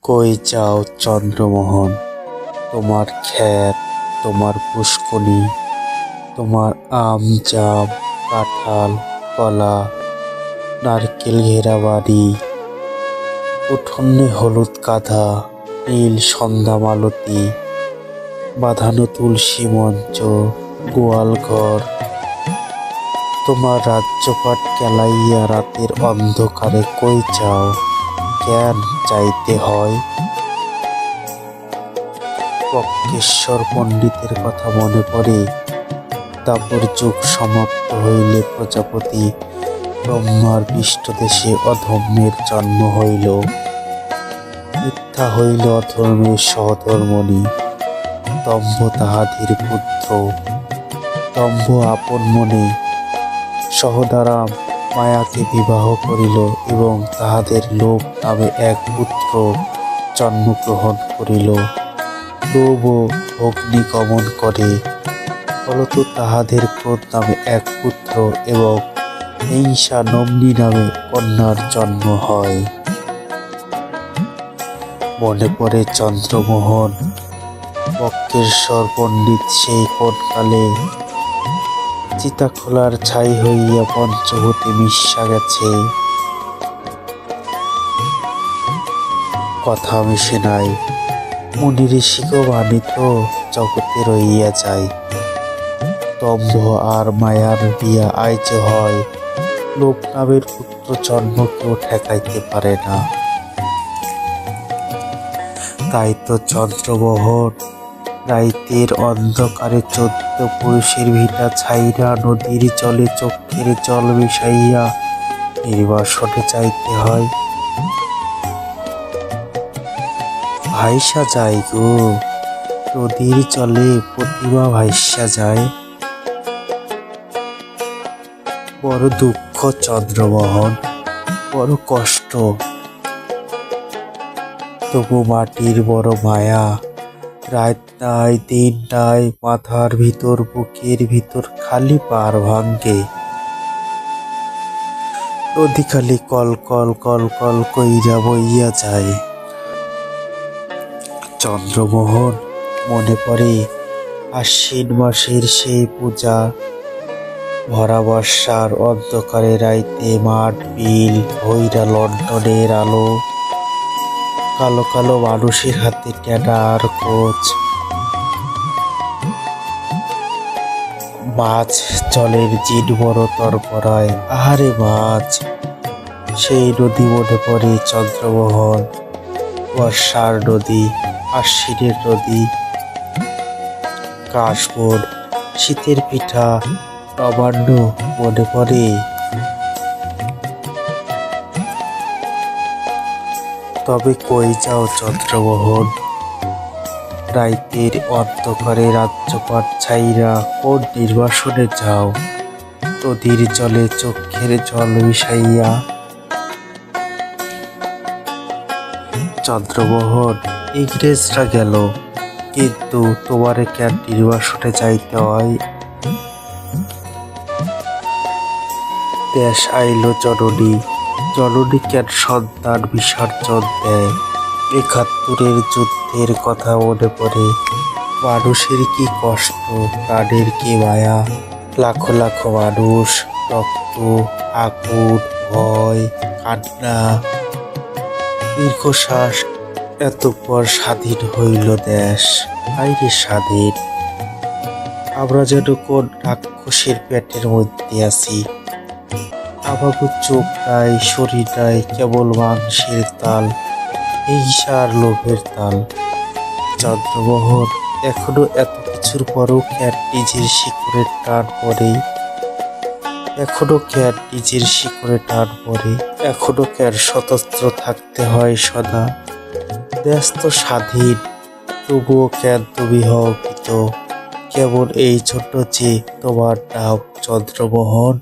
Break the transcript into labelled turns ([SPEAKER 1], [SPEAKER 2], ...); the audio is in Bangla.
[SPEAKER 1] কই যাও চন্দ্রমোহন, তোমার ক্ষেত, তোমার পুষ্কনি, তোমার আম জাম কাঁঠাল কলা নারকেল ঘেরা বাড়ি, উঠোনে হলুদ কাঁধা নীল সন্ধ্যা মালতী, বাঁধানো তুলসী মঞ্চ গোয়াল ঘর, তোমার রাজ্যপাট কেলাইয়া রাতের অন্ধকারে কই যাও, কেন চাইতে হয়? বক্রেশ্বর পণ্ডিতের কথা মনে পড়ে। তারপর যুগ সমাপ্ত হইলে প্রজাপতি ব্রহ্মার পৃষ্ঠদেশে অধর্মের জন্ম হইল। মিথ্যা হইল অধর্মের সহধর্মণি, দম্ভ তাহাদের পুত্র। দম্ভ আপন মনে সহদারাম মায়াকে বিবাহ করিল এবং তাহাদের লোভ নামে এক পুত্র জন্মগ্রহণ করিল। লোভও অগ্নি গমন করে, ফলত তাহাদের ক্রোধ নামে এক পুত্র এবং হিংসা নম্নী নামে কন্যার জন্ম হয়। মনে পড়ে চন্দ্রমোহন, বক্রেশ্বর পণ্ডিত সেই কোনকালে চিতাখোলার ছাই হইয়া পঞ্চভূতে মিশা গেছে। কথা মিশে নাই, মুনি ঋষিকেও বাণিত জগতে রইয়া যায়। দম্ভ আর মায়ার বিয়া আইজ হয়, লোক নামের পুত্র জন্ম কেউ ঠেকাইতে পারে না। তাই তো চন্দ্রমোহন রাইতের অন্ধকারে 14 পুরুষের ভিটা ছাইরা নদীর জলে চক্ষের জল মিশাইয়া নির্বাসনে চাইতে হয়। ভাইসা যায় গো, নদীর জলে প্রতিমা ভাইসা যায়। বড় দুঃখ চন্দ্রমোহন, বড় কষ্ট, তবু মাটির বড় মায়া। রাত নাই দিন নাই, মাথার ভিতর বুকের ভিতর খালি পার ভাঙ্গে। নদী খালি কল কল কল কল কইরা বইয়া যায়। চন্দ্রমোহন মনে পড়ে আশ্বিন মাসের সেই পূজা, ভরা বর্ষার অন্ধকারে রাইতে মাঠ বিল ভৈরা লণ্ঠনের আলো, কালো কালো মানুষের হাতে টেনা আর কোচ, মাছ জলের জিন বড় তরপরায়। আহারে মাছ! সেই নদী মনে পড়ে চন্দ্রমোহন, বর্ষার নদী, আশ্বিনের নদী। কাশবন, শীতের পিঠা, নবান্ন মনে পড়ে। তবে কই যাও চন্দ্রমোহন, রাইতের অন্ধকারে রাজ্যপাট ছাইরা কোন নির্বাসনে যাও, নদীর জলে চক্ষের জল মিশাইয়া। চন্দ্রমোহন ইংরেজরা গেল, কিন্তু তোমারে কেন নির্বাসনে যাইতে হয়? দেশ আইল জননী, জননী কেন সন্তান বিসর্জন দেয়? ৭১-এর যুদ্ধের কথা মনে পড়ে। মানুষের কি কষ্ট, প্রাণের কি মায়া। লাখো লাখো মানুষ, রক্ত, আগুন, ভয়, কান্না, দীর্ঘশ্বাস। এতপর স্বাধীন হইল দেশ। আইরে স্বাধীন! আমরা যেন কোন রাক্ষসের পেটের মধ্যে আছি। আমাগো চোখ নাই, শরীর নাই, কেবল মাংসের তাল, হিংসার লোভের তাল। চন্দ্রমোহন এখনো এত কিছুর পরও কেন নিজের শিকড়ের টান পড়ে? এখনো কেন নিজের শিকড়ে টান পড়ে? এখনো কেন স্বতন্ত্র থাকতে হয় সদা? দেশ তো স্বাধীন, তবুও কেন তুমি হও ভীত? কেমন এই ছোট যে তোমার নাম চন্দ্রমোহন?